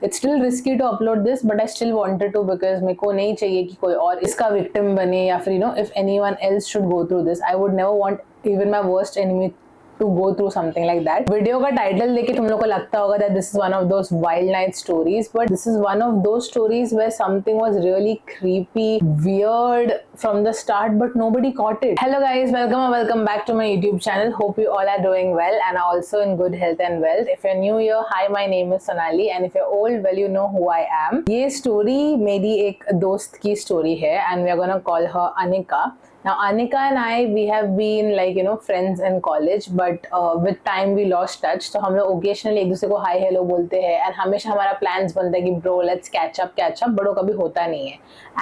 It's still risky to upload this, but I still wanted to because मेरे को नहीं चाहिए कि कोई और इसका विक्टिम बने, या फिर if anyone else should go through this, I would never want even my worst enemy to go through something like that. Video का टाइटल देख के तुम लोग को लगता होगा that this is one of those wild night stories, but this is one of those stories where something was really creepy, weird from the start, but nobody caught it. Hello guys, welcome back to my YouTube channel. Hope you all are doing well and are also in good health and wealth. If you're new here, hi, my name is Sonali, and if you're old, well, you know who I am. ये story मेरी एक दोस्त की story है, and we are gonna call her Anika. Now Anika and I, we have been like friends in college, but with time we lost touch. तो हम लोग occasionally एक दूसरे को hi hello बोलते हैं, and हमेशा हमारा plans बनता है कि bro let's catch up, but वो कभी होता नहीं है.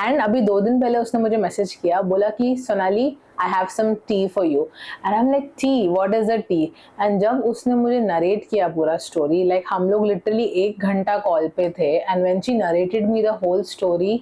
And अभी 2 दिन पहले उसने मुझे message किया, बोला कि Sonali I have some tea for you, and I'm like tea, what is the tea? And जब उसने मुझे narrate किया पूरा story, like हम लोग literally 1 घंटा call पे थे, and when she narrated me the whole story,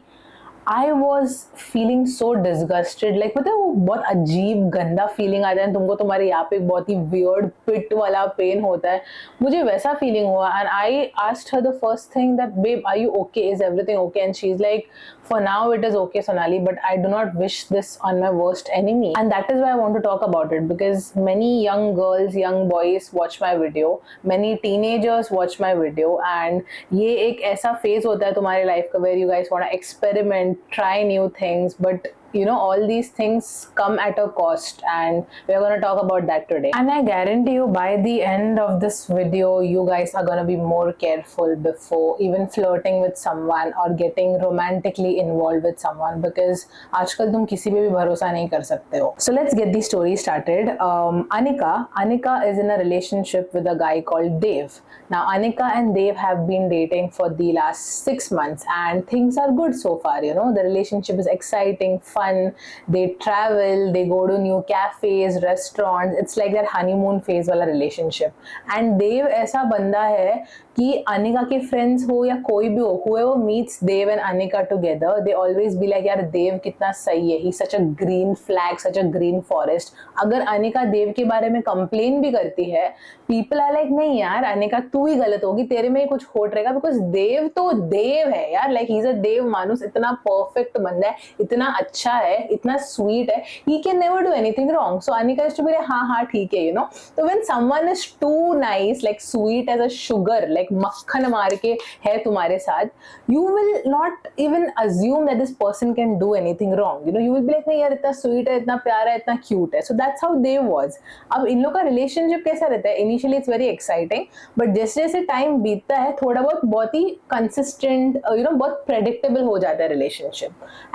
I was feeling so disgusted. Like पता है वो बहुत अजीब गंदा फीलिंग आता है, तुमको तुम्हारे यहाँ पे बहुत ही weird pit वाला पेन होता है, मुझे वैसा फीलिंग हुआ. And I asked her the first thing that babe, are you okay? Is everything okay? And she's like, for now it is okay Sonali, but I do not wish this on my worst enemy. And that is why I want to talk about it, because many young girls, young boys watch my video, many teenagers watch my video, and ये एक ऐसा phase होता है तुम्हारे life का where you guys want to experiment, try new things, but all these things come at a cost, and we're going to talk about that today. And I guarantee you by the end of this video you guys are going to be more careful before even flirting with someone or getting romantically involved with someone, because आजकल तुम किसी पे भी भरोसा नहीं कर सकते हो. So let's get the story started. Anika is in a relationship with a guy called Dave. Now Anika and Dave have been dating for the last 6 months, and things are good so far. The relationship is exciting, fun, they travel, they go to new cafes, restaurants. It's like that honeymoon phase वाला relationship. And Dave ऐसा बंदा है कि अनिका के friends हो या कोई भी हो, whoever meets Dave and Anika together, they always be like यार देव कितना सही है, he's such a green flag, such a green forest. अगर अनिका देव के बारे में कंप्लेन भी करती है, people are like नहीं यार अनिका तू ही गलत होगी, तेरे में ही कुछ खोट रहेगा, because देव तो देव है यार, like he's a देव मानुस, इतना परफेक्ट बंदा है, इतना अच्छा है, इतना स्वीट है, he can never do anything wrong. So Anika is to be like हाँ ठीक है, So when someone is too nice, like sweet as a sugar, like मक्खन मार के है तुम्हारे साथ, you will not even assume that this person can do anything wrong. You will be like नहीं यार इतना sweet है, इतना प्यारा है, इतना cute है. So that's how they was. अब इन लोग का relationship कैसा रहता है? Initially it's very exciting, but जैसे जैसे time बीतता है थोड़ा बहुत ही consistent, बहुत predictable हो जाता है relationship.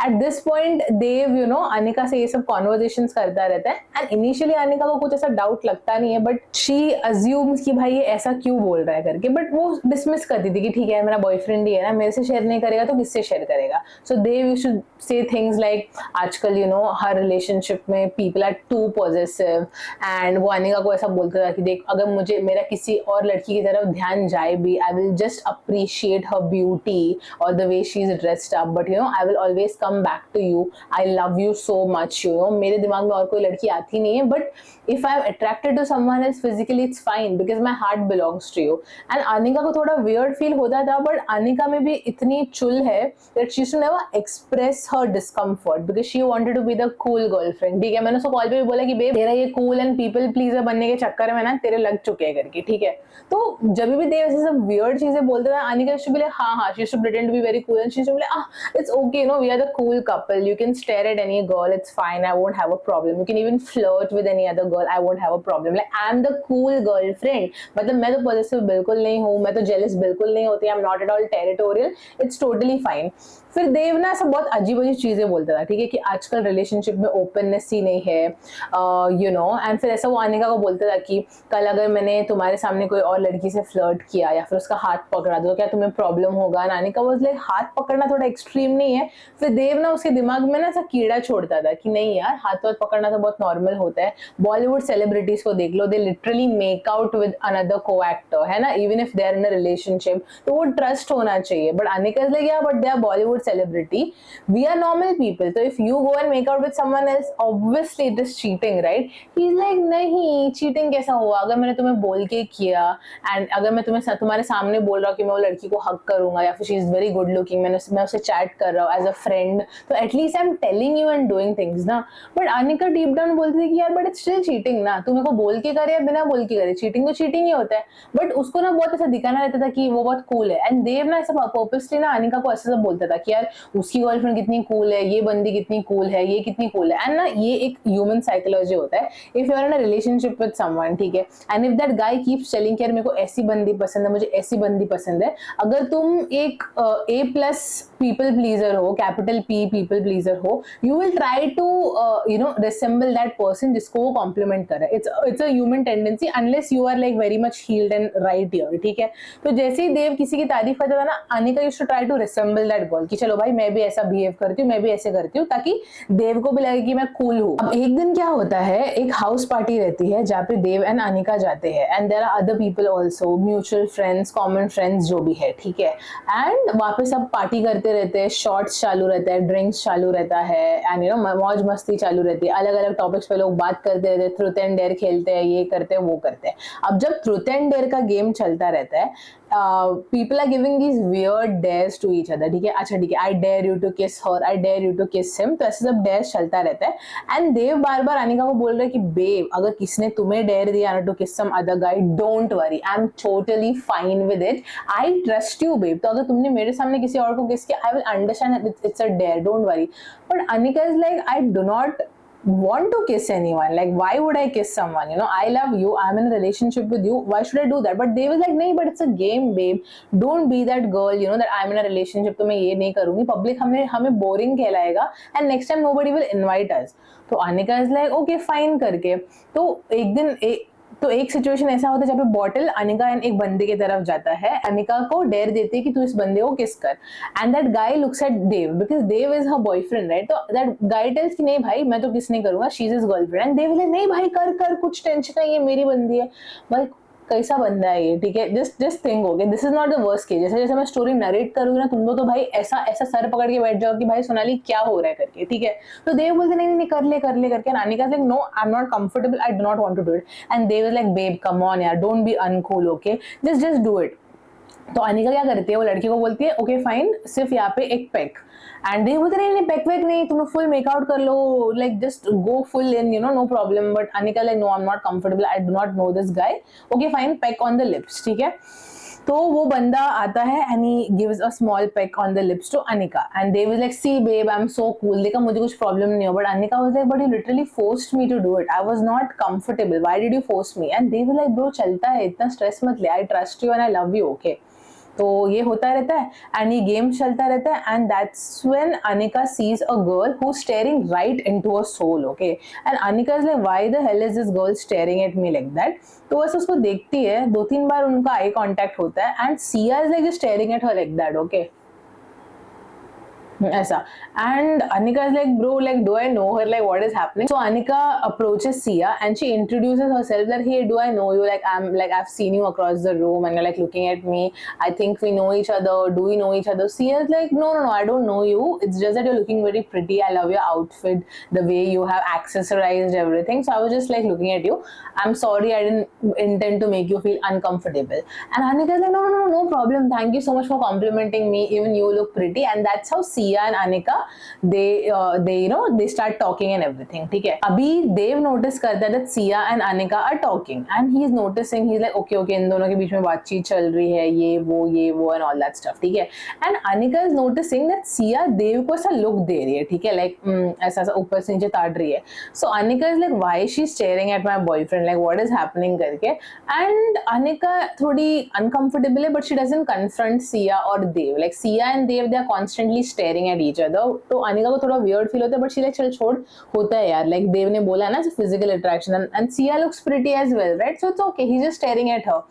At this point Dave, Anika से ये सब conversations करता रहता है, and initially अनिका को कुछ ऐसा doubt लगता नहीं है, but she assumes कि भाई ये ऐसा क्यों बोल रहा है करके, but वो डिसमिस करती थी कि ठीक है मेरा बॉयफ्रेंड ही है ना, मेरे से शेयर नहीं करेगा तो किससे शेयर करेगा. So they you should say things like आजकल हर रिलेशनशिप में people are too possessive, and वो अनिका को ऐसा बोलता था कि देख अगर मुझे मेरा किसी और लड़की की तरफ ध्यान जाए भी, I will just appreciate her beauty और the way she is dressed up, but I will always come back to you, I love you so much. मेरे दिमाग में और कोई लड़की आती नहीं है, but if I am attracted to someone else physically it's fine because my heart belongs to you. And Anika को थोड़ा वियर्ड फील होता था, बट अनिका में भी इतनी चुल है that she should never express her discomfort because she wanted to be the cool girlfriend. ठीक है, मैंने उसको कॉल पे भी बोला कि बेब तेरा ये कूल एंड पीपल प्लीजर बनने के चक्कर में ना तेरे लग चुके हैं करके. ठीक है, तो जब भी देव ऐसे सब वियर्ड चीजें बोलता था, अनिका शुड बी लाइक हाँ she should pretend to be very cool, and she should be like it's okay, we are the cool couple, you can stare at any girl, it's fine, I won't have a problem, you can even flirt with any other girl, I won't have a problem, like I am the cool girlfriend. मतलब मैं तो positive बिल्कुल नहीं हूँ, मैं तो jealous बिल्कुल नहीं होती, आई am not at all territorial, it's totally fine. फिर देव ना ऐसा बहुत अजीब अजीब चीजें बोलता था, ठीक है, कि आजकल रिलेशनशिप में ओपननेस ही नहीं है, एंड फिर ऐसा वो अनिका को बोलता था कि कल अगर मैंने तुम्हारे सामने कोई और लड़की से फ्लर्ट किया या फिर उसका हाथ पकड़ा दो, क्या तुम्हें प्रॉब्लम होगा. अनिका वाज लाइक हाथ पकड़ना थोड़ा एक्सट्रीम नहीं है. फिर देव ना उसके दिमाग में ना ऐसा कीड़ा छोड़ता था कि नहीं यार हाथ वाथ पकड़ना तो बहुत नॉर्मल होता है. बॉलीवुड सेलिब्रिटीज को देख लो, they literally make out with another co-actor, है ना, even if they are in a relationship. तो वो ट्रस्ट होना चाहिए. But Anika is like ya but they are Bollywood celebrity, we are normal people. तो if you go and make out with someone else, obviously it is cheating, right? He is like नहीं, cheating कैसा हुआ? अगर मैंने तुम्हें बोल के किया, एंड अगर मैं तुम्हारे सामने बोल रहा हूँ कि मैं वो लड़की को हक करूंगा, या फिर she is very good looking, मैं उसे चैट कर रहा हूँ एज अ फ्रेंड, तो at least I am telling you and doing things ना. बट अनिका डीप डाउन बोलती थी कि यार बट इट्स स्टिल चीटिंग ना, तू मेरे को बोल के करे या बिना बोल के करे, चीटिंग तो चीटिंग ही होता है. बट उसको ना बहुत ऐसा दिखाना रहता था कि वो बहुत कूल है. एंड देव ना ऐसा पर्पसली ना अनिका को ऐसा सब बोलता था कि यार उसकी गर्लफ्रेंड कितनी कूल है, ये बंदी कितनी कूल है, ये कितनी कूल है. एंड ना ये एक ह्यूमन साइकोलॉजी होता है. If you are in a relationship with someone, ठीक है, and if that guy keeps telling कि यार मेरे को ऐसी बंदी पसंद है, मुझे ऐसी बंदी पसंद है, अगर तुम एक ए प्लस पीपल प्लीजर हो, कैपिटल पी पीपल प्लीजर हो, you will try to resemble that person जिसको वो कॉम्प्लीमेंट कर रहा है. It's a human tendency unless you are like very much healed and right here, ठीक है. तो जैसे ही देव किसी की तारीफ करता था ना, Anika used to try to resemble that girl कि चलो भाई मैं भी ऐसा बिहेव करती हूँ, मैं भी ऐसे करती हूँ, ताकि देव को भी लगे कि मैं कूल हूँ. अब एक दिन क्या होता है, एक हाउस पार्टी रहती है जहाँ पे देव एंड अनिका जाते हैं, and there are other people also, mutual friends, common friends, जो भी है, ठीक है. एंड वहाँ पे सब पार्टी करते रहते हैं, शॉर्ट्स चालू रहता है, ड्रिंक्स चालू रहता है, एंड यू नो मौज मस्ती चालू रहती है. अलग अलग टॉपिक्स पे लोग बात करते रहते हैं, ट्रूथ एंड डेयर खेलते हैं, ये करते हैं वो करते हैं. अब जब ट्रूथ एंड डेयर का गेम चलता रहता है, people are giving these weird dares to each other, ठीक है. अच्छा ठीक है, I dare you to kiss her, I dare you to kiss him, तो ऐसे सब dares चलता रहता है. एंड देव बार बार अनिका को बोल रहे हैं कि बेब, अगर किसने तुम्हें डेयर दिया ना to kiss some other guy, don't worry, I am totally fine with it, I trust you babe. तो अगर तुमने मेरे सामने किसी और को किस किया, I will understand it's a dare, don't worry. But Anika is like I do not want to kiss anyone, like why would I kiss someone, you know, I love you, I'm in a relationship with you, why should I do that? But they was like nahi, but it's a game babe, don't be that girl, you know, that I'm in a relationship, तो मैं ये नहीं करूंगी, public हमें boring कहलाएगा, and next time nobody will invite us. तो Anika is like okay fine करके. तो एक दिन एक सिचुएशन ऐसा होता है जहाँ पे बॉटल अनिका एंड एक बंदे की तरफ जाता है, अनिका को डेयर देती है कि तू इस बंदे को किस कर, and that guy looks at Dev because Dev is her boyfriend, right. तो दैट गाय टेल्स कि नहीं भाई मैं तो किस नहीं करूंगा, she is his girlfriend. And Dev नहीं भाई कर कर, कुछ टेंशन नहीं है, मेरी बंदी है. भाई कैसा बंदा है ये, ठीक है. Just think, okay, this is not the worst case. जैसे जैसे मैं स्टोरी नरेट करूंगी ना, तुम तो भाई ऐसा ऐसा सर पकड़ के बैठ जाओ कि भाई सोनाली क्या हो रहा है करके, ठीक है. तो देव बोलते नहीं नहीं कर ले करके, Anika like no I am not comfortable, I do not want to do it. And Dev is like babe come on यार, don't be uncool, okay, just do it. तो अनिका क्या करती है, वो लड़की को बोलती है ओके फाइन, सिर्फ यहाँ पे एक पेक. एंड दे बोलते नहीं पेक वेक नहीं, तुम फुल मेकआउट कर लो, like just go full in, you know problem. But Anika like no I am not comfortable, I do not know this guy, okay fine, peck on the lips, ठीक है. तो वो बंदा आता है and he gives a small peck on the lips to Anika, and they was like see babe I am so cool, देखा मुझे कुछ प्रॉब्लम नहीं हो. But Anika was like but you literally forced me to do it, I was not comfortable, why did you force me? And they was like bro चलता है, इतना stress मत ले, I trust you and I love you, okay. तो ये होता रहता है एंड ये गेम चलता रहता है. And that's when Anika sees a girl who staring right into her soul, okay. And Anika is like why the hell is this girl staring at me like that. तो बस उसको देखती है, 2-3 बार उनका आई कांटेक्ट होता है and Siya is like staring at her like that, okay, ऐसा. And Anika is like bro like do I know her, like what is happening. So Anika approaches Siya and she introduces herself that hey do I know you, like I am like I have seen you across the room and like looking at me, I think we know each other, do we know each other? Siya is like no no no I don't know you, it's just that you are looking very pretty, I love your outfit, the way you have accessorized everything, so I was just like looking at you, I'm sorry, I didn't intend to make you feel uncomfortable. And Anika is like no problem, thank you so much for complimenting me, even you look pretty. And that's how Sia and Anika they you know they start talking and everything, ठीक है. अभी देव notice करता है that Sia and Anika are talking and he is noticing, he's like okay इन दोनों के बीच में बातचीत चल रही है, ये वो and all that stuff, ठीक है. And Anika is noticing that Sia देव को ऐसा लुक दे रही है, ठीक है, like ऐसा ऊपर से नीचे ताड़ रही है. So Anika is like why is she staring at my boyfriend, like what is happening करके. And Anika थोड़ी uncomfortable है but she doesn't confront Sia और देव, like Sia and Dev they are constantly staring at each other. तो अनिका को थोड़ा weird feel होता है but she like चल छोड़, होता है यार, like देव ने बोला है ना physical attraction and Sia looks pretty as well, right? So it's okay, he's just staring at her.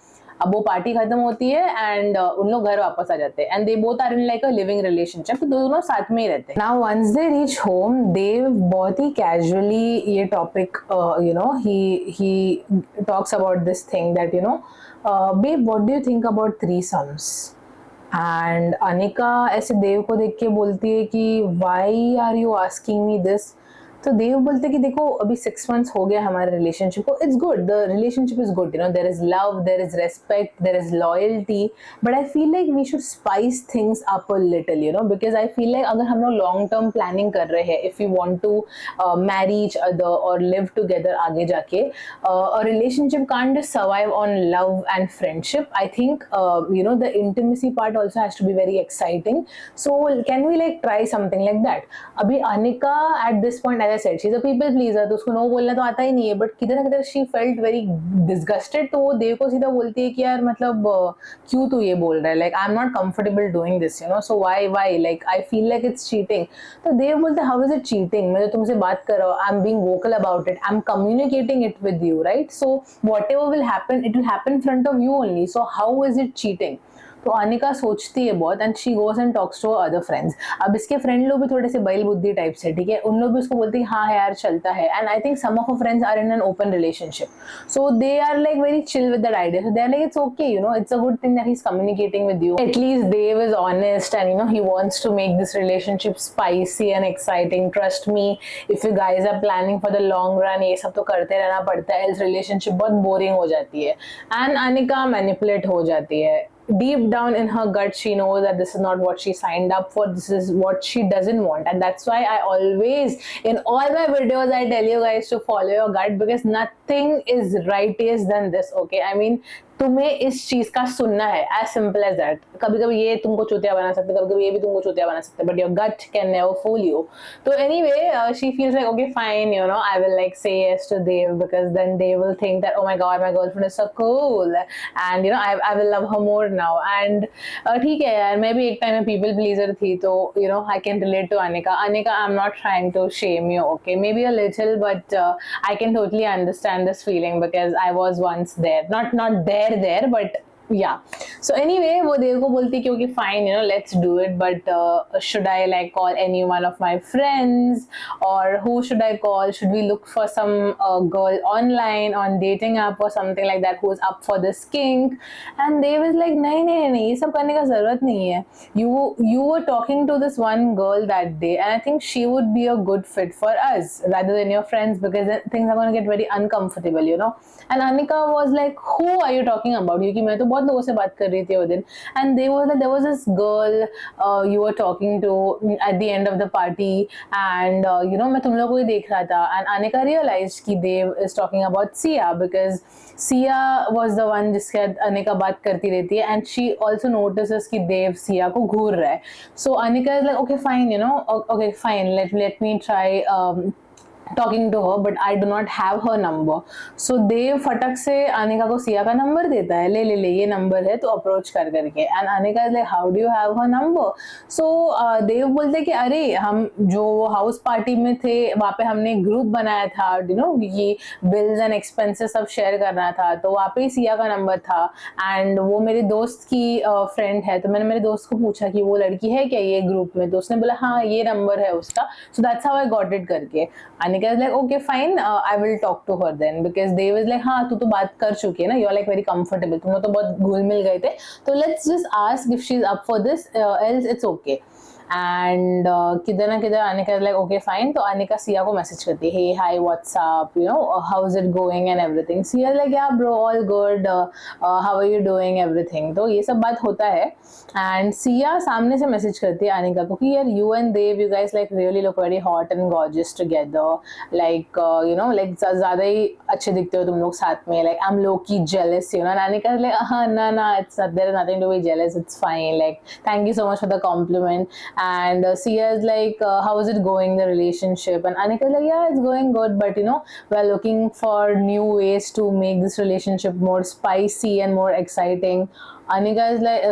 अब वो पार्टी खत्म होती है एंड उन लोग घर वापस आ जाते हैं and they both are in like a living relationship, तो दोनों साथ में ही रहते हैं. Now once they reach home, Dev बहुत ही कैजुअली ये topic he talks about this thing that babe, what do you think about threesomes? And Anika ऐसे देव को देख के बोलती है कि why are you asking me this. तो देव बोलते कि देखो अभी 6 months हो गया हमारे रिलेशनशिप को, it's good, the relationship is good, there is love, there is respect, there is loyalty, but I feel like we should spice things up a little, because I feel like अगर हम लोग long term planning कर रहे हैं, if you want to marry each other और live together आगे जाके, a relationship can't just survive on love and friendship. I think the intimacy part also has to be very exciting. So can we like try something like that? अभी Anika at this point, as I said, she's a people pleaser, तो उसको no बोलना तो आता ही नहीं है, but किधर ना किधर she felt very disgusted, तो वो देव को सीधा बोलती है कि यार मतलब क्यों तू ये बोल रहा है, like I'm not comfortable doing this, so why like I feel like it's cheating. तो देव बोलते how is it cheating? मैं तो तुमसे बात कर रहा हूँ, I'm being vocal about it, I'm communicating it with you, right? So whatever will happen, it will happen in front of you only, so how is it cheating? तो अनिका सोचती है बहुत and she goes and talks to other friends. अब इसके friend लोग भी थोड़े से बैल बुद्धि टाइप से, ठीक है, उन लोग भी उसको बोलते हैं हाँ यार चलता है, and I think some of friends are in an open relationship, so they are like very chill with that idea, so they are like it's okay, it's a good thing that he is communicating with you, at least Dev is honest and he wants to make this relationship spicy and exciting. Trust me, if you guys are planning for the long run, ये सब तो करते रहना पड़ता है, इस relationship बहुत boring हो जाती है. एंड अनिका मैनिपुलेट हो जाती है. Deep down in her gut, she knows that this is not what she signed up for, this is what she doesn't want, and that's why I always, in all my videos, I tell you guys to follow your gut, because nothing is rightiest than this, okay? I mean, तुम्हें इस चीज का सुनना है, as simple as that. कभी कभी ये तुमको चूतिया बना सकते, कभी कभी ये भी तुमको चूतिया बना सकते, but your gut can never fool you. तो anyway she feels like okay fine, I will like say yes to Dev, because then they will think that oh my god, my girlfriend is so cool and I will love her more now. And ठीक है यार, मैं भी एक time में people pleaser थी, तो I can relate to Anika. Anika, I am not trying to shame you, okay, maybe a little, but I can totally understand this feeling because I was once there, not there, but yeah. So anyway, वो देव को बोलती कि okay fine, let's do it, but should I like call any one of my friends, or who should I call? Should we look for some girl online on dating app or something like that who's up for this kink? And Dev is like नहीं, ये सब करने का जरूरत नहीं है. You were talking to this one girl that day, and I think she would be a good fit for us rather than your friends, because things are going to get very uncomfortable, And Anika was like, who are you talking about? क्योंकि मैं तो बहुत लोगों से बात कर रही थी वो दिन. And there was this girl you were talking to at the end of the party, and मैं तुम लोगों को ही देख रहा था. And Anika realized कि Dev is talking about Sia, because Sia was the one जिसके साथ Anika बात करती रहती है, and she also notices कि Dev Sia को घूर रहा है. So Anika is like, okay fine, okay fine, let me try talking to her, but I do not have her number. So देव फटक से अनिका को सिया का नंबर देता है, ले ये नंबर है तो अप्रोच कर करके. And Anika is like how do you have her number? So Dev बोलते कि अरे हम जो हाउस पार्टी में थे वहाँ पे हमने ग्रुप बनाया था, कि बिल्स एंड एक्सपेंसेस सब शेयर करना था, तो वहाँ पे सिया का नंबर था, एंड वो मेरे दोस्त की फ्रेंड है, तो मैंने मेरे दोस्त को पूछा कि वो लड़की है क्या ये ग्रुप में, तो उसने बोला हाँ ये नंबर है उसका. So that's how I got it करके. Anika is like, okay, fine, I will talk to her then, because Dev is like, हाँ तू तो बात कर चुकी है ना, you are like very comfortable, तुम लोग तो बहुत घुल मिल गए थे, तो let's just ask if she's up for this, else it's okay. And किधर ना किधर Anika is like, okay fine, तो Anika Sia को मैसेज करती है, hey hi what's up, how's it going and everything. Sia is like, yeah bro, all good, how are you doing everything. तो ये सब बात होता है. And Sia सामने से मैसेज करती है Anika को कि यार you and Dev, you guys like really look very hot and gorgeous together, like like ज़्यादा ही अच्छे दिखते हो तुम लोग साथ में, like I'm low-key jealous, and Anika is like nah, it's not, there is nothing to be jealous, it's fine, like thank you so much for the compliment. And Sia is like, how is it going, the relationship? And Anika is like, yeah, it's going good, but we're looking for new ways to make this relationship more spicy and more exciting. Anika is like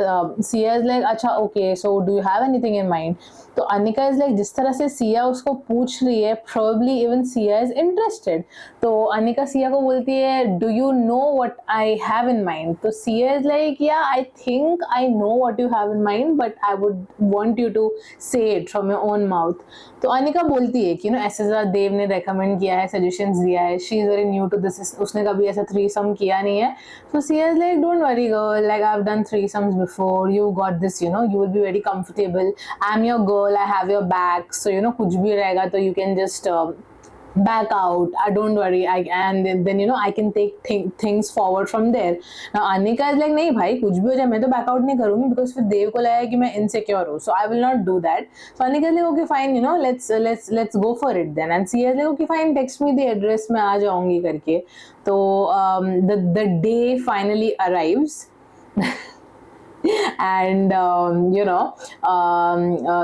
Sia is like अच्छा okay, so do you have anything in mind? तो Anika is like जिस तरह से सिया उसको पूछ रही है, probably even Siya is interested. तो अनिका सिया को बोलती है do you know what I have in mind. तो Siya is like yeah I think I know what you have in mind but I would want you to say it from your own mouth. तो अनिका बोलती है कि ऐसा देव ने recommend किया है, suggestions दिया है, she is very new to this, उसने कभी ऐसा थ्रीसम किया नहीं है. So Sia is like, don't worry, girl. Like I've done threesomes before. You got this. You will be very comfortable. I'm your girl. I have your back. So कुछ भी रहेगा तो you can just back out. Don't worry. And then I can take things forward from there. Now Anika is like, नहीं भाई कुछ भी हो जाए मैं तो back out नहीं करूँगी because फिर देव को लगा कि मैं insecure हूँ. So I will not do that. So Anika is like, okay fine. Let's go for it then. And Sia is like, okay fine. Text me the address. मैं आ जाऊँगी करके. तो the day finally arrives. And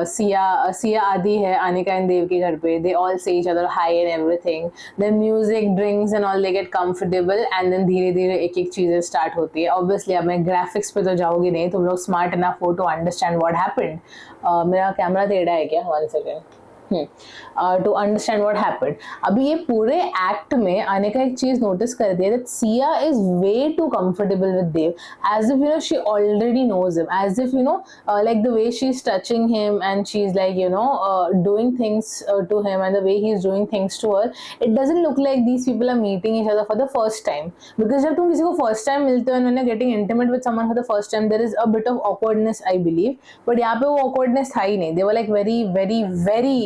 Sia आदि है Anika and Dev के घर पे. They all say each other hi and everything. Then music, drinks and all, they get comfortable and then धीरे धीरे एक एक चीजें start होती है. Obviously अब मैं graphics पे तो जाऊँगी नहीं, तुम लोग smart enough हो to understand what happened. मेरा कैमरा टेढ़ा है क्या? 1 second. To understand what happened. अभी ये पूरे एक्ट में अनिका एक चीज नोटिस करती है that Siya is way too comfortable with Dev, as if she already knows him, as if like the way she's touching him and she's like doing things to him and the way he's doing things to her. It doesn't look like these people are meeting each other for the first time, because जब तुम किसी को first time मिलते हो and when you're getting intimate with someone for the first time, there is a bit of awkwardness I believe, but यहाँ पे वो awkwardness था ही नहीं. They were like very very very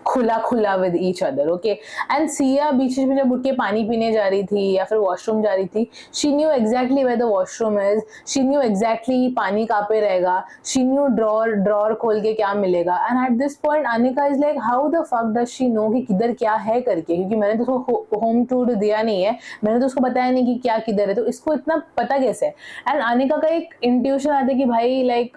खुला with each other. Okay. And Siya बीच में जब उठ के पानी पीने जा रही थी या फिर वॉशरूम जा रही थी, she knew exactly where the washroom is, she knew exactly पानी कहाँ पे रहेगा, शी न्यू ड्रॉर खोल के क्या मिलेगा. And eight this point Anika is like how the fuck does she know कि किधर क्या है करके, क्योंकि मैंने तो उसको होम टूर दिया नहीं है, मैंने तो उसको बताया नहीं कि क्या किधर है, तो इसको इतना पता कैसे है. एंड अनिका का एक इंट्यूशन आता है कि भाई like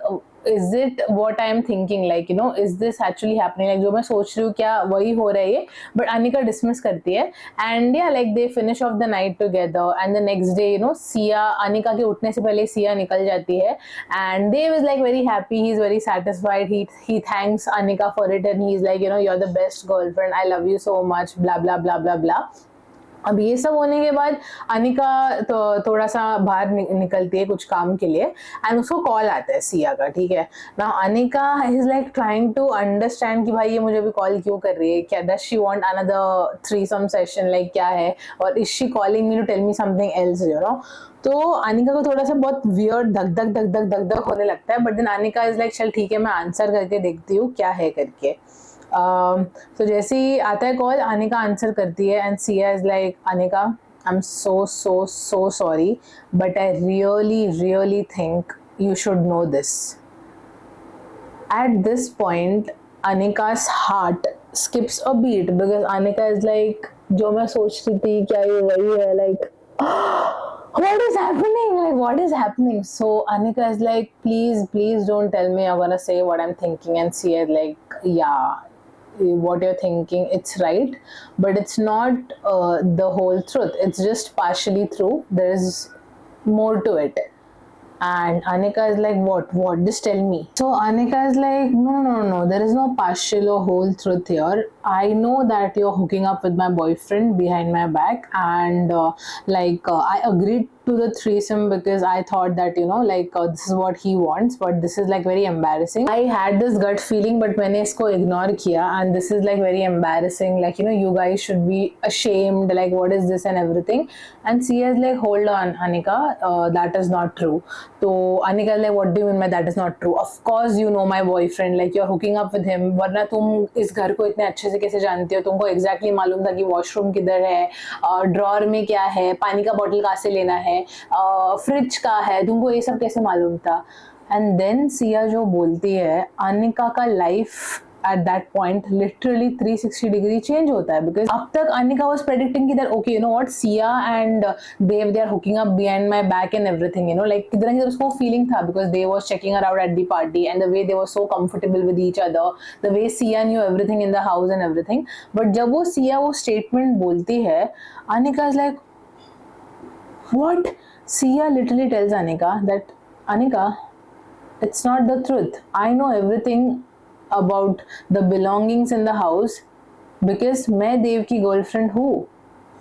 is it what I am thinking, like is this actually happening, like जो मैं सोच रही हूँ क्या वही हो रहा है. बट अनिका डिसमिस करती है. एंड या like they finish off the night together and the next day Siya Anika के उठने से पहले सिया निकल जाती है. And Dev is like very happy, he is very satisfied, he thanks Anika for it and he is like you're the best girlfriend, I love you so much, blah blah blah blah blah. अब ये सब होने के बाद अनिका तो थोड़ा सा बाहर निकलती है कुछ काम के लिए एंड उसको कॉल आता है सिया का. ठीक है ना. Anika is like trying to understand कि भाई ये मुझे अभी कॉल क्यों कर रही है, क्या does she want another threesome session, like क्या है, और is she calling me to tell me something else. तो अनिका को थोड़ा सा बहुत वियर्ड धक धक होने लगता है. But then Anika is like चल ठीक है मैं आंसर करके देखती हूँ क्या है करके. तो जैसे ही आता है कॉल अनिका आंसर करती है and Siya is like Anika I M so sorry but I really think you should know this. At this point Anika's heart skips a beat because Anika is like जो मैं सोच रही थी क्या ये वही है, like what is happening, like what is happening. So Anika is like please don't tell me you're gonna say what I'm thinking. And Sia is like yeah, what you're thinking, it's right, but it's not the whole truth, it's just partially true, there is more to it. And Anika is like what just tell me. So Anika is like no, there is no partial or whole truth here. I know that you're hooking up with my boyfriend behind my back and I agreed to the threesome because I thought that this is what he wants, but this is like very embarrassing. I had this gut feeling but मैंने इसको ignore किया and this is like very embarrassing, like you guys should be ashamed, like what is this and everything. And Sia is like hold on Anika, that is not true. तो Anika is like what do you mean by that is not true, of course you know my boyfriend, like you're hooking up with him, वरना तुम इस घर को इतने अच्छे से कैसे जानती हो, तुमको exactly मालूम था कि वॉशरूम किधर है, ड्रॉर में क्या है, पानी का बॉटल कहाँ से लेना है, फ्रिज का है, तुमको ये सब कैसे मालूम था. एंड देन सिया जो बोलती है अनिका का life at that point literally 360 degree change होता है, because अब तक Anika was predicting कि that okay you know what Sia and Dev they are hooking up behind my back and everything, like किधर ना किधर उसको feeling था because Dev was checking her out at the party and the way they were so comfortable with each other, the way Sia knew everything in the house and everything. but जब वो Sia वो statement बोलती है Anika is like what. Sia literally tells Anika that Anika, it's not the truth. I know everything about the belongings in the house because मैं देव की girlfriend हूँ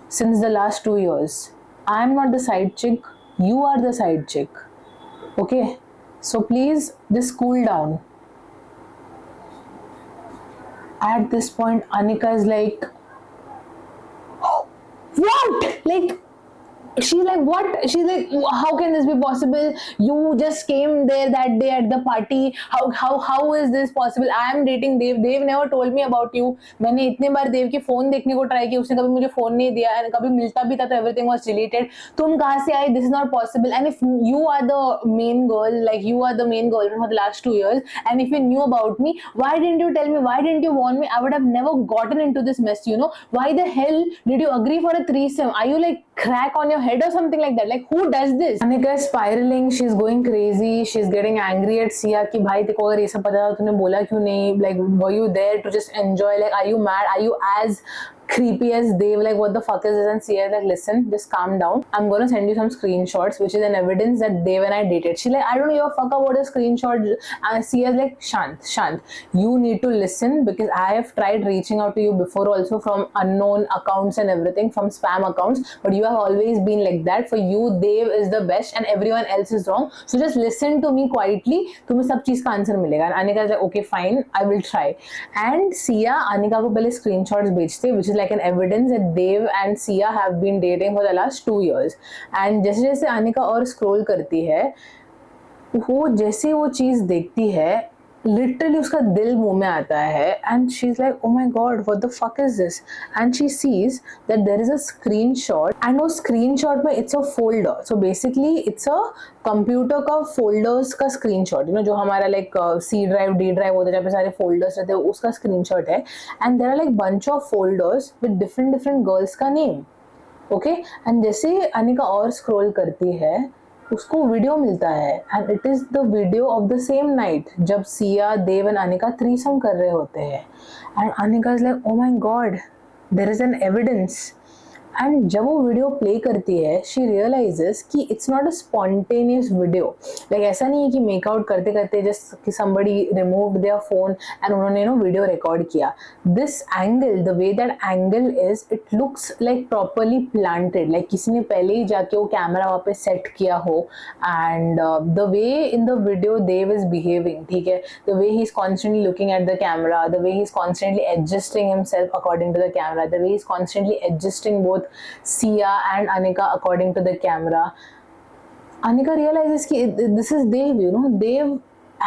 since the last 2 years. I am not the side chick. You are the side chick. Okay? So please just cool down. At this point, Anika is like, what? Like, she's like, what? She's like, how can this be possible? You just came there that day at the party. How is this possible? I am dating Dev. Dev never told me about you. मैंने इतने बार देव की phone देखने को try किया, उसने कभी मुझे phone नहीं दिया, and कभी मिलता भी था तो everything was deleted. तुम कहाँ से आए? This is not possible. And if you are the main girl, like you are the main girlfriend for the last 2 years, and if you knew about me, why didn't you tell me? Why didn't you warn me? I would have never gotten into this mess. You know, why the hell did you agree for a threesome? Are you like crack on your head or something like that? Like, who does this? Anika is spiraling. She's going crazy. She's getting angry at Sia कि भाई तेको अगर ये सब पता था तूने बोला क्यों नहीं? Like, were you there to just enjoy? Like, are you mad? Are you as creepy as Dave? Like, what the fuck is this? And Sia is like, listen, just calm down. I'm gonna send you some screenshots, which is an evidence that Dave and I dated. She's like, I don't give a fuck about the screenshot. And Sia is like, Shant, you need to listen because I have tried reaching out to you before also from unknown accounts and everything, from spam accounts, but you have always been like that. For you, Dave is the best and everyone else is wrong. So just listen to me quietly. तुम्हें सब चीज का answer मिलेगा. And Anika is like, okay, fine, I will try. And Sia Anika को पहले screenshots भेजते, which is like an evidence that Dave and Sia have been dating for the last 2 years. And जैसे जैसे Anika और scroll करती है, वो जैसे वो चीज देखती है, लिटरली उसका दिल मुंह में आता है and she is like, oh my God, what the fuck is this? And she sees that there is a screenshot एंड वो स्क्रीनशॉट में it's a folder. So basically it's a computer का फोल्डर्स का स्क्रीनशॉट, यू नो, जो हमारा like C drive D drive होता है जहाँ पे सारे फोल्डर्स रहते हैं, उसका स्क्रीनशॉट है. And there are like bunch of folders with different different girls का नेम. ओके, एंड जैसे अनिका और स्क्रॉल करती है उसको वीडियो मिलता है and it is the video of the same night जब सिया, देव एंड अनिका थ्रीसम कर रहे होते हैं. And Anika is like, oh my God, there is an evidence. And जब वो वीडियो प्ले करती है शी रियलाइजेस कि it's not a spontaneous video. Like ऐसा नहीं है कि मेकआउट करते करते जस्ट कि somebody removed their phone and उन्होंने नो वीडियो रिकॉर्ड किया. This angle, the way that angle is, it looks like properly planted, like किसी ने पहले ही जाके वो कैमरा वहाँ पे सेट किया हो. And the way in the video Dev is behaving, ठीक है, the way he is constantly looking at the camera, the way he is constantly adjusting himself according to the camera, the way he is constantly adjusting both Sia and Anika according to the camera. Anika realizes कि this is Dev, you know, Dev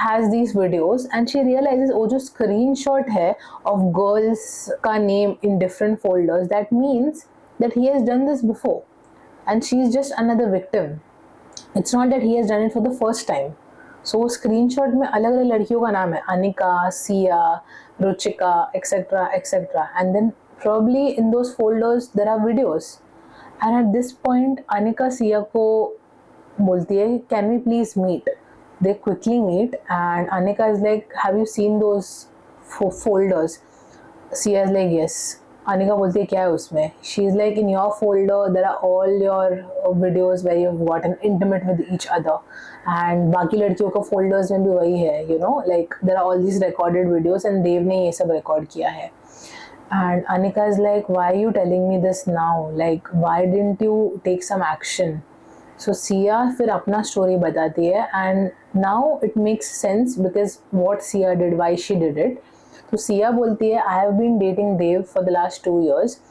has these videos and she realizes वो जो screenshot है of girls का name in different folders, that means that he has done this before and she is just another victim. It's not that he has done it for the first time. So screenshot में अलग अलग लड़कियों का नाम है, Anika, Sia, Ruchika, etc, etc, and then probably in those folders there are videos. And at this point Anika Sia को बोलती है, can we please meet? They quickly meet and Anika is like, have you seen those folders? Sia is like, yes. Anika बोलती है क्या है उसमें? She is like, in your folder there are all your videos where you have gotten intimate with each other. And बाकी लड़कियों का folders में भी वही है, you know, like there are all these recorded videos and देव ने ये सब record किया है. And Anika is like, why are you telling me this now? Like, why didn't you take some action? So Sia फिर अपना story बताती है and now it makes sense because what Sia did, why she did it. तो Sia बोलती है, I have been dating Dev for the last 2 years.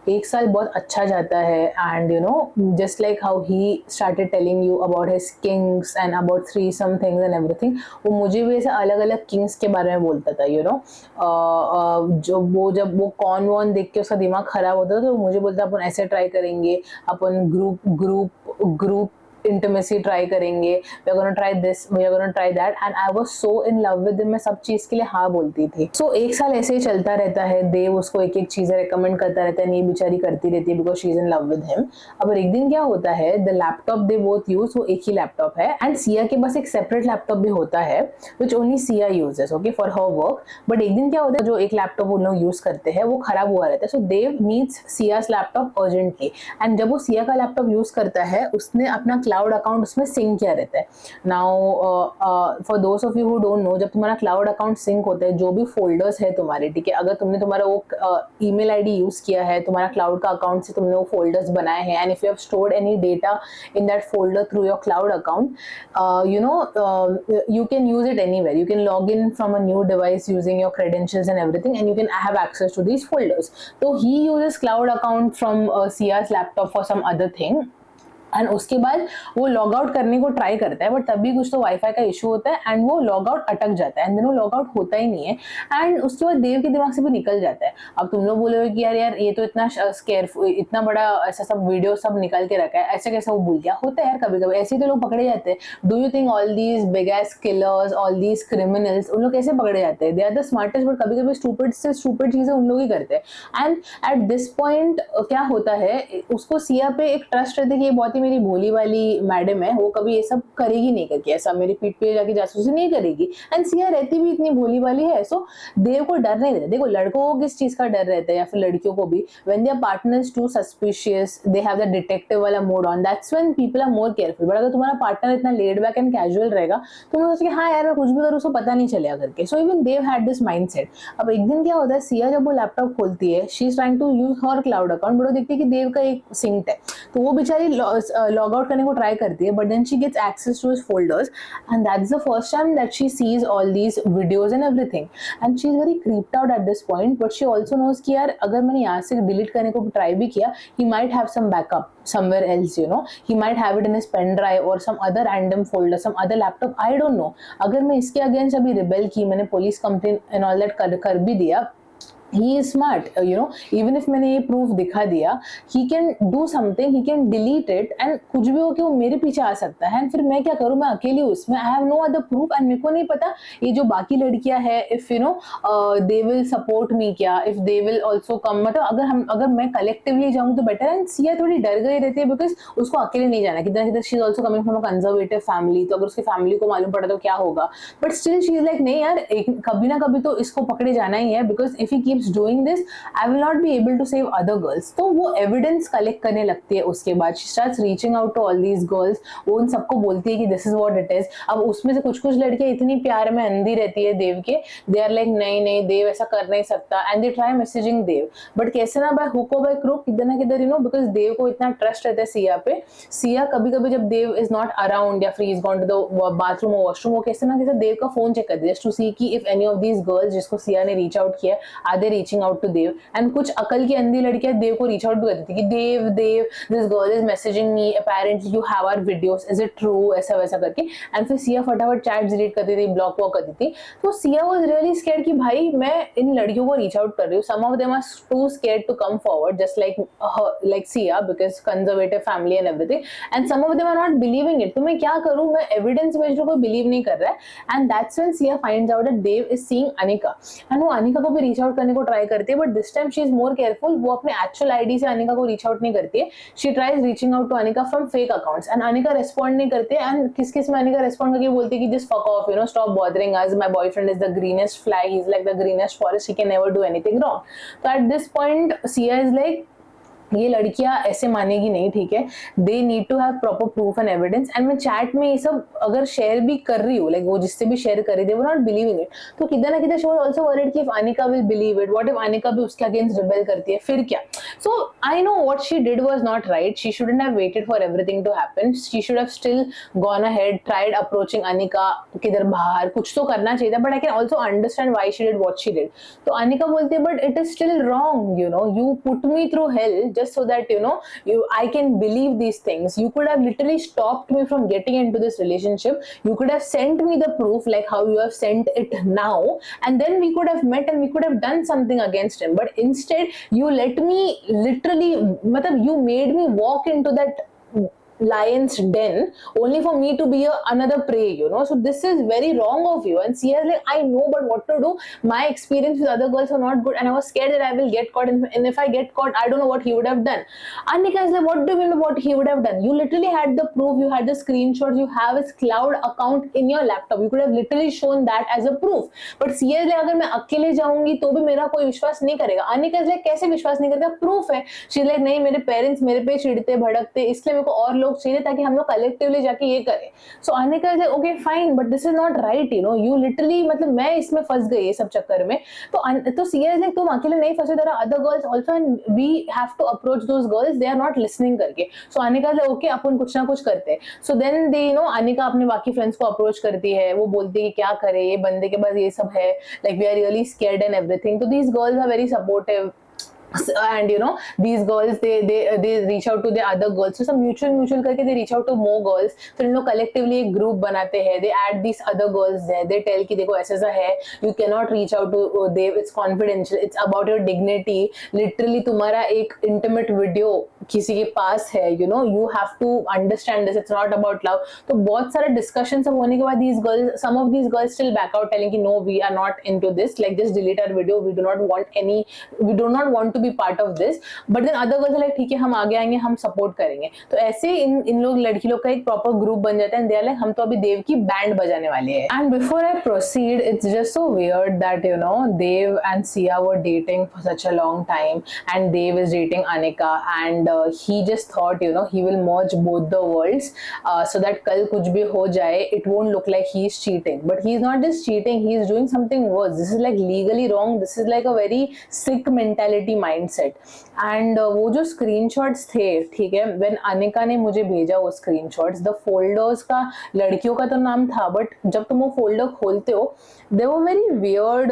एक साल बहुत अच्छा जाता है and you know, just like how he started telling you about his kinks and about threesome things and everything, वो मुझे भी ऐसे अलग अलग kinks के बारे में बोलता था, you know. जो वो जब वो कॉन वॉन देख के उसका दिमाग खराब होता था तो मुझे बोलता अपन ऐसे ट्राई करेंगे, अपन ग्रुप इंटीमेसी ट्राई करेंगे, we are gonna try this, we are gonna try that. And I was so in love with him, मैं सब चीज के लिए हाँ बोलती थी. सो एक साल ऐसे ही चलता रहता है, देव उसको एक एक चीजें रिकमेंड करता रहता है, ये बेचारी करती रहती है because she is in love with him. अब एक दिन क्या होता है, the laptop they both use, वो एक ही लैपटॉप है एंड सिया के पास एक सेपरेट लैपटॉप भी होता है which only Siya uses, okay, for her work. But एक दिन क्या होता है, जो एक लैपटॉप उन लोग यूज करते हैं वो खराब हुआ रहता है. So Dev needs Siya's laptop urgently and जब वो सिया का लैपटॉप यूज करता है उसने अपना क्लाउड अकाउंट उसमें सिंक किया रहता है. Now for those of you who don't know, जब तुम्हारा क्लाउड अकाउंट सिंक होता है, जो भी फोल्डर्स है तुम्हारे, ठीक है, अगर तुमने तुम्हारा वो ईमेल आईडी यूज किया है, तुम्हारा क्लाउड का अकाउंट से तुमने वो फोल्डर्स बनाए हैं, and if you have stored any data in that folder through your cloud account, you can use it anywhere. You can log in from a new device using your credentials and everything, and you can have access to these folders. So he uses cloud account from Sia's laptop for some other thing, and उसके बाद वो log out करने को try करता है, but तभी कुछ तो वाईफाई का इशू होता है एंड वो लॉग आउट अटक जाता है, एंड देन वो लॉग आउट होता ही नहीं है, एंड उसके बाद देव के दिमाग से भी निकल जाता है. अब तुम लोग बोलोगे कि यार ये तो इतना स्केयरफुल, इतना बड़ा ऐसा सब वीडियो सब निकाल के रखा है, ऐसे कैसे वो भूल गया. होता है यार, कभी कभी ऐसे ही तो लोग पकड़े जाते हैं. Do you think all these big ass killers, all these criminals, उन लोग कैसे पकड़े जाते हैं? They are the smartest, but कभी कभी स्टूपिड से स्टूपिड चीजें उन लोग ही करते हैं. एंड एट दिस पॉइंट क्या होता है, उसको सिया पे एक ट्रस्ट रहता है कि ये बहुत ही मेरी भोली वाली मैडम है, वो कभी ये सब करेगी नहीं करके, ऐसा मेरी पीठ पे जाके जासूसी नहीं करेगी. एंड सिया रहती भी इतनी भोली वाली है, सो देव को डर नहीं रहता. देखो लड़कों को किस चीज का डर रहता है, या फिर लड़कियों को भी, when their partner is too suspicious, they have the detective वाला mode on, that's when people are more careful. But अगर तुम्हारा पार्टनर इतना लेड बैक एंड कैजुअल रहेगा, तुम सोचोगे हाँ यार मैं कुछ भी करूँ उसको पता नहीं चलेगा करके. So even Dev had this mindset. अब एक दिन क्या होता है, सिया जब वो लैपटॉप खोलती है, she is trying to use her cloud account, but वो देखती है कि देव का एक सिंक्ड है, तो वो बेचारी लॉग आउट करने को ट्राई करती है, but then she gets access to his folders, and that's the first time that she sees all these videos and everything, and she is very creeped out at this point. But she also knows कि यार अगर मैंने यहाँ से delete करने को try भी किया, he might have some backup somewhere else, you know, he might have it in his pen drive or some other random folder, some other laptop, I don't know. अगर मैं इसके अगेंस्ट अभी rebel की, मैंने police complain and all that कर भी दिया, he is smart, you know, even if मैंने ये प्रूफ दिखा दिया, he can do something, he can delete it, and कुछ भी हो कि वो मेरे पीछे आ सकता है, फिर मैं क्या करूँ, मैं अकेली हूँ इसमें, I have no other proof, and मेरे को नहीं पता ये जो बाकी लड़कियां है, if you know they will support me क्या, if they will also come, मतलब अगर मैं कलेक्टिवली जाऊँ तो बेटर. एंड सिया थोड़ी डर गई रहती है, बिकॉज उसको अकेले नहीं जाना, किधर किधर she is also coming from a conservative family, तो अगर उसकी फैमिली को मालूम पड़ा तो क्या होगा. But still she is like नहीं यार, कभी ना कभी तो इसको पकड़े जाना ही है, because if he keeps doing this, I will not be able to save other girls. तो वो एविडेंस कलेक्ट करने लगती है. उसके बाद she starts reaching out to all these girls, वो उन सबको बोलती है कि this is what it is. अब उसमें से कुछ लड़कियां इतनी प्यार में अंधी रहती है देव के, they are like नहीं देव ऐसा कर नहीं सकता, and they try messaging Dev, but कैसे ना बाय हुक और बाय क्रूक, किधर ना किधर, you know, because देव को इतना ट्रस्ट रहता है सिया पे. सिया कभी कभी जब देव इज नॉट अराउंड या फिर is gone to the bathroom और वॉशरूम, वो कैसे ना कैसे देव का फोन चेक करती है, जस्ट टू सी कि if any of these girls जिसको सिया ने रीच आउट किया, are they reaching out to Dev. And कुछ अकल की अंधी लड़कियां देव को रीच आउट भी करती थी कि Dev this girl is messaging me, apparently you have our videos, is it true, ऐसा वैसा करके. एंड फिर सिया फटाफट चैट डिलीट करती थी, ब्लॉक वॉक करती थी. तो सिया वाज रियली स्कैर्ड कि भाई मैं इन लड़कियों को रीच आउट कर रही हूँ, some of them are too scared to come forward just like Siya, because conservative family and everything, and some of them are not believing it. तो मैं क्या करूँ, मैं एविडेंस भेज रहा हूँ, कोई बिलीव नहीं कर रहा है. And that's when Sia finds out that Dev is seeing Anika, and वो अनिका को भी रीच आउट करने को ट्राई करती है, but this time she is more careful. वो अपने एक्चुअल आईडी से अनिका को रीच आउट नहीं करती है, she tries reaching out to Anika from fake accounts, and Anika respond नहीं करती है. एंड किस में अनिका रेस्पॉन्ड करके बोलती है कि just fuck off, you know, stop bothering us, my boyfriend is the greenest flag, he is like the greenest forest, he can never do anything wrong. तो at this point Siya is like ये लड़कियां ऐसे मानेगी नहीं, ठीक है, they need to have proper proof and evidence. And मैं chat में ये सब अगर शेयर भी कर रही हूँ, लाइक वो जिससे भी शेयर कर रही थी, वो नॉट बिलीविंग इट. तो किधर ना किधर शी वाज आल्सो वरीड कि if Anika will believe it, what if Anika भी उसके अगेंस्ट रिबेल करती है, फिर क्या. So I know what she did was not right. She shouldn't have waited for everything to happen. She should have still gone ahead, tried approaching Anika, किधर बाहर कुछ तो करना चाहिए था. But I can also understand why she did what she did. तो अनिका बोलती है but it is still wrong, you know, you put me through hell just so that, you no, I can believe these things. You could have literally stopped me from getting into this relationship. You could have sent me the proof like how you have sent it now, and then we could have met and we could have done something against him. But instead you let me literally, matlab you made me walk into that lion's den only for me to be another prey, you know. So this is very wrong of you. And Sia is like, I know, but what to do? My experience with other girls were not good, and I was scared that I will get caught, and if I get caught, I don't know what he would have done. Anika is like, what do you mean what he would have done? You literally had the proof, you had the screenshots, you have his cloud account in your laptop, you could have literally shown that as a proof. But Sia is like, अगर मैं अकेले जाऊंगी तो भी मेरा कोई विश्वास नहीं करेगा. Anika is like, कैसे विश्वास नहीं करेगा, प्रूफ है. She is like, नहीं, मेरे पेरेंट्स मेरे पे चिढ़ते भड़कते, इसलिए मेरे को और लोग लोग चाहिए ताकि हम लोग कलेक्टिवली जाके ये करें. So Anika is okay fine but this is not right, you know, you literally, मतलब मैं इसमें फंस गई ये सब चक्कर में. तो सीरियस लाइक तुम अकेले नहीं फंसे, there are other girls also and we have to approach those girls, they are not listening करके. सो अनिका इज ओके अपन कुछ ना कुछ करते हैं. So then they, you know, Anika अपने बाकी फ्रेंड्स को अप्रोच करती है, वो बोलती है कि क्या करे, ये बंदे के पास ये सब है, like we are really scared and everything. तो these girls are very supportive. And you know, these girls they reach out to the other girls, so some mutual करके they reach out to more girls. फिर इन लोग collectively एक group बनाते हैं, they add these other girls there, they tell कि देखो ऐसा है, you cannot reach out to they, it's confidential, it's about your dignity. Literally तुम्हारा एक intimate video किसी के पास है, you know, you have to understand this, it's not about love. तो बहुत सारे discussion सब होने के बाद these girls, some of these girls still back out telling कि no, we are not into this, like just delete our video, we do not want to be part of this. But then other girls are like ठीक है, हम आगे आएंगे, हम support करेंगे. तो ऐसे इन लोग लड़की लोग का एक प्रॉपर ग्रुप बन जाता है. दे आर लाइक हम तो अभी देव की बैंड बजाने वाले हैं. And before I proceed, it's just so weird that you know Dev and Sia were dating for such a long time and Dev is dating Anika and he just thought you know he will merge both the worlds so that कल कुछ भी हो जाए it won't look like he is cheating. But he is not just cheating, he is doing something worse. This is like legally wrong. This is like a very sick mentality mindset. And वो जो screenshots थे, ठीक है, when Anika ने मुझे भेजा वो screenshots, the folders का लड़कियों का तो नाम था, बट जब तुम वो फोल्डर खोलते हो there were very weird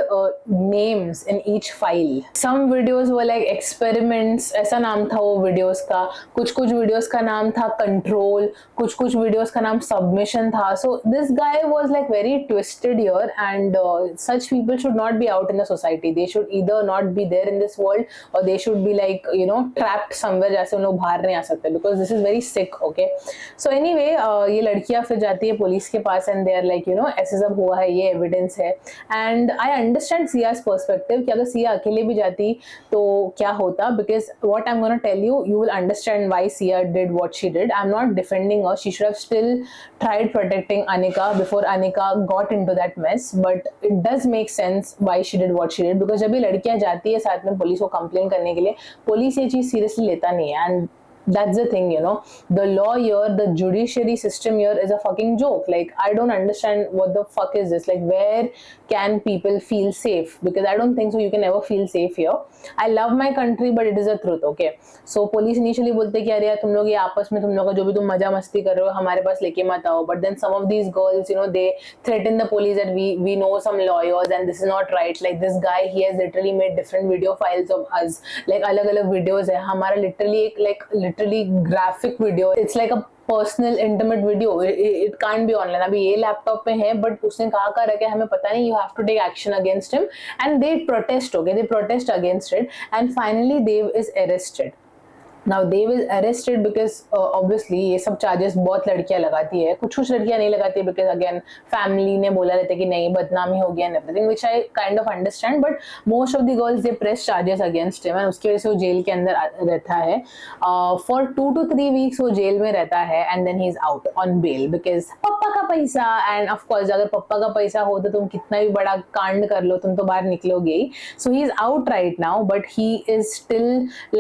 names in each file. Some videos were like experiments, ऐसा नाम था वो videos का. कुछ videos का नाम था control, कुछ videos का नाम submission था. So this guy was like very twisted here and such people should not be out in the society. They should either not be there in this world or they should be like you know trapped somewhere जैसे उन लोग बाहर नहीं आ सकते, because this is very sick. Okay, so anyway ये लड़कियां फिर जाती है पुलिस के पास and they are like you know ऐसे सब हुआ है, ये evidence है. And I understand Sia's perspective कि अगर सिया अकेले भी जाती तो क्या होता, because what I am gonna tell you, you will understand why Sia did what she did. I am not defending her, she should have still tried protecting Anika before Anika got into that mess, but it does make sense why she did what she did, because जब ये लड़कियां जाती है साथ में police को complain करने के लिए, पुलिस ये चीज सीरियसली लेता नहीं है. And that's the thing, you know, the law here, the judiciary system here is a fucking joke. Like I don't understand what the fuck is this, like where can people feel safe, because I don't think so you can ever feel safe here. I love my country but it is a truth. Okay, so police initially बोलते कि अरे यार तुम लोग ये आपस में तुम लोग का जो भी तुम मजा मस्ती कर रहे हो हमारे पास लेके मत आओ. But then some of these girls, you know, they threaten the police that we know some lawyers and this is not right. Like this guy, he has literally made different video files of us, like अलग अलग videos है हमारा, literally एक like literally graphic video, it's like a personal intimate video, it can't be online. अभी ये laptop पे है but उसने कहा कर रखा है हमें पता नहीं. You have to take action against him and they protest. Okay, they protest against it and finally Dev is arrested. Now Dev is arrested because obviously ये सब चार्जेस बहुत लड़कियां लगाती है, कुछ लड़कियां नहीं लगाती because again फैमिली ने बोला रहता है कि नहीं बदनामी हो गया and everything, which I kind of understand, but most of the girls they press charges against him and उसकी वजह से वो जेल के अंदर रहता है. For 2 to 3 weeks वो जेल में रहता है and then he is out on bail because पापा का पैसा. and of course अगर पापा का पैसा हो तो तुम कितना भी बड़ा कांड कर लो तुम तो बाहर निकलोगे ही. So he is out right now but he is still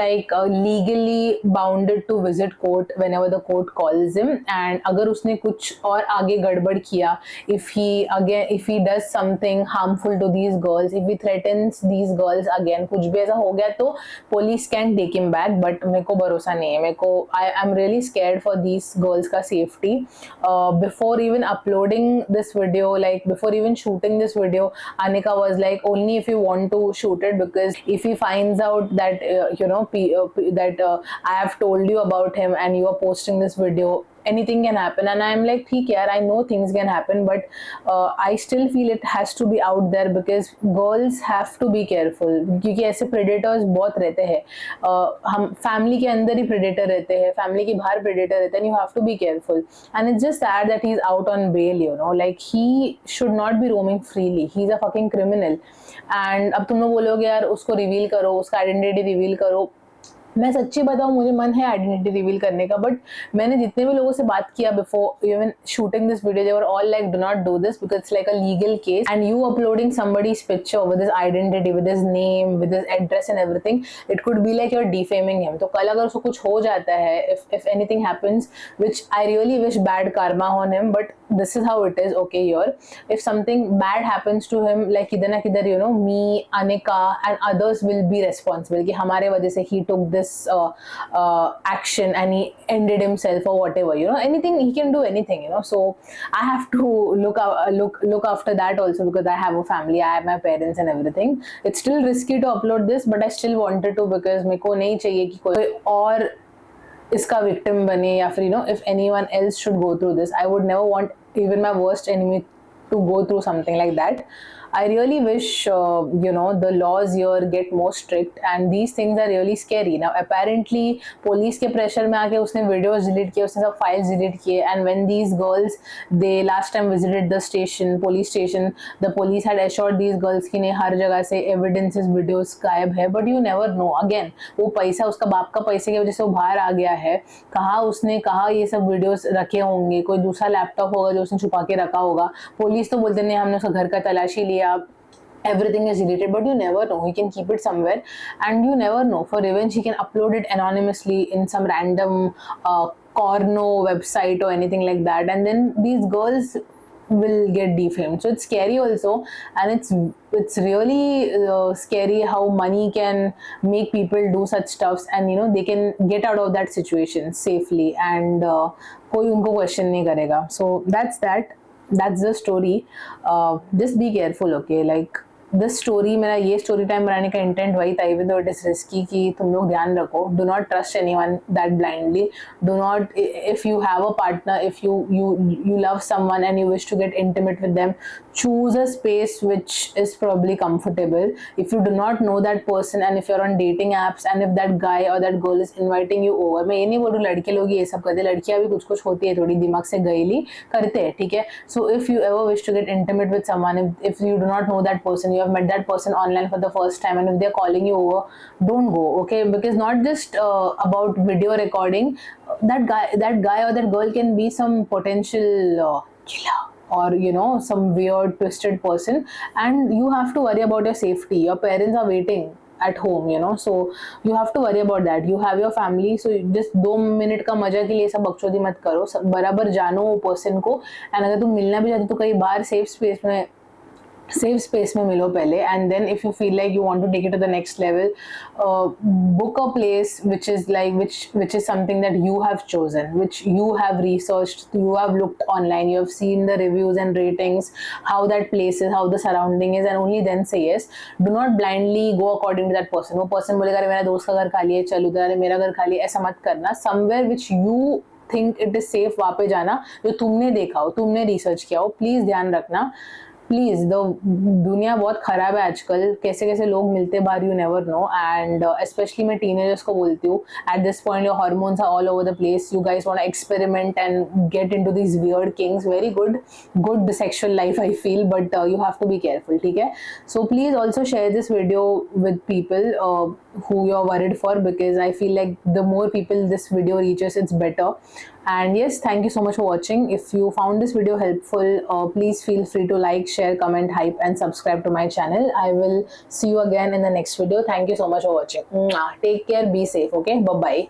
like legally bounded to visit court whenever the court calls him. and अगर उसने कुछ और आगे गड़बड़ किया, if he does something harmful to these girls, if he threatens these girls again, कुछ भी ऐसा हो गया तो police can take him back. but मेरे को भरोसा नहीं है, मेरे को I'm really scared for these girls का safety. Before even uploading this video, like before even shooting this video, Anika was like only if you want to shoot it, because if he finds out that you know that I have told you about him and you are posting this video, anything can happen. and I'm like ठीक है यार, I know things can happen but I still feel it has to be out there because girls have to be careful, क्योंकि ऐसे predators बहुत रहते हैं. हम family के अंदर ही predator रहते हैं, family के बाहर predator रहते हैं, and you have to be careful. and it's just sad that he's out on bail, you know, like he should not be roaming freely. He's a fucking criminal. and अब तुम लोग बोलोगे यार उसको reveal करो, उसका identity reveal करो. मैं सच्ची बताऊँ, मुझे मन है आइडेंटिटी रिवील करने का, बट मैंने जितने भी लोगों से बात किया before even shooting this video, they were all like, do not do this because it's like a legal case, and you uploading somebody's picture with his identity, with his name, with his address and everything, it could be like you're defaming him. तो कल अगर उसको कुछ हो जाता है, if anything happens, which I really wish bad karma on him, but this is how it is, okay, here. If something bad happens to him, like किधर ना किधर, you know, me, Anika and others will be responsible कि हमारे वजह से he took this action and he ended himself or whatever, you know, anything, he can do anything, you know. So I have to look after that also, because I have a family, I have my parents and everything. It's still risky to upload this, but I still wanted to because मेरे को नहीं चाहिए कि कोई और इसका victim बने, या फिर, you know, if anyone else should go through this, I would never want even my worst enemy to go through something like that. I really wish, you know, the laws here get more strict, and these things are really scary. Now apparently police के pressure में आके उसने videos delete किए, उसने सब files delete किए, and when these girls, they last time visited the station, police station, the police had assured these girls कि नहीं हर जगह से evidences videos गायब है, but you never know, again वो पैसा उसका बाप का पैसे की वजह से वो बाहर आ गया है, कहाँ उसने कहाँ ये सब वीडियोस रखे होंगे, कोई दूसरा लैपटॉप होगा जो उसने छुपा के रखा होगा, पुलिस तो बोलते नहीं हमने उसका घर का तलाशी लिया, everything is deleted, but you never know, he can keep it somewhere, and you never know, for revenge he can upload it anonymously in some random corno website or anything like that, and then these girls will get defamed. So it's scary also, and it's really scary how money can make people do such stuffs, and you know they can get out of that situation safely, and कोई उनको question नहीं करेगा. So that's the story. Just be careful, okay? Like this story, मेरा ये story time बनाने का intent वही था, even though it is risky, कि तुम लोग ध्यान रखो, do not trust anyone that blindly, do not, if you have a partner, if you love someone and you wish to get intimate with them, choose a space which is probably comfortable. If you do not know that person, and if you're on dating apps, and if that guy or that girl is inviting you over, मैं ये नहीं बोल रही लड़के लोग ये सब करते, लड़कियां भी कुछ कुछ होती है थोड़ी दिमाग से गईली करते हैं, ठीक है. So if you ever wish to get intimate with someone, if you do not know that person, you have met that person online for the first time, and if they're calling you over, don't go, okay? Because not just about video recording, that guy or that girl can be some potential killer, or you know, some weird twisted person, and you have to worry about your safety. Your parents are waiting at home, you know, so you have to worry about that. You have your family, so just 2 minute का मजा के लिए सब बकचोदी मत करो, बराबर जानो वो पर्सन को, एंड अगर तुम मिलना भी चाहते तो कई बार सेफ स्पेस में मिलो पहले, and then if you feel like you want to take it to the next level, book a place which is like which is something that you have chosen, which you have researched, you have looked online, you have seen the reviews and ratings, how that place is, how the surrounding is, and only then say yes. Do not blindly go according to that person. वो person बोलेगा अरे मेरा दोस्त का घर खाली है चल उधर, अरे मेरा घर खाली है, ऐसा मत करना. Somewhere which you think it is safe, वहाँ पे जाना जो तुमने देखा हो, तुमने रिसर्च किया हो. प्लीज ध्यान रखना, प्लीज. दुनिया बहुत खराब है आजकल, कैसे कैसे लोग मिलते बाहर, you never know, and specially मैं टीनेजर्स को बोलती हूँ, at this point your hormones are all over the place, you guys want to experiment and get into this weird kinks. Very good sexual life I feel, but you have to be careful, ठीक है. So please also share this video with people who you're worried for, because I feel like the more people this video reaches, it's better. And yes, thank you so much for watching. If you found this video helpful, please feel free to like, share, comment, hype and subscribe to my channel. I will see you again in the next video. Thank you so much for watching. Take care, be safe, okay? Bye bye.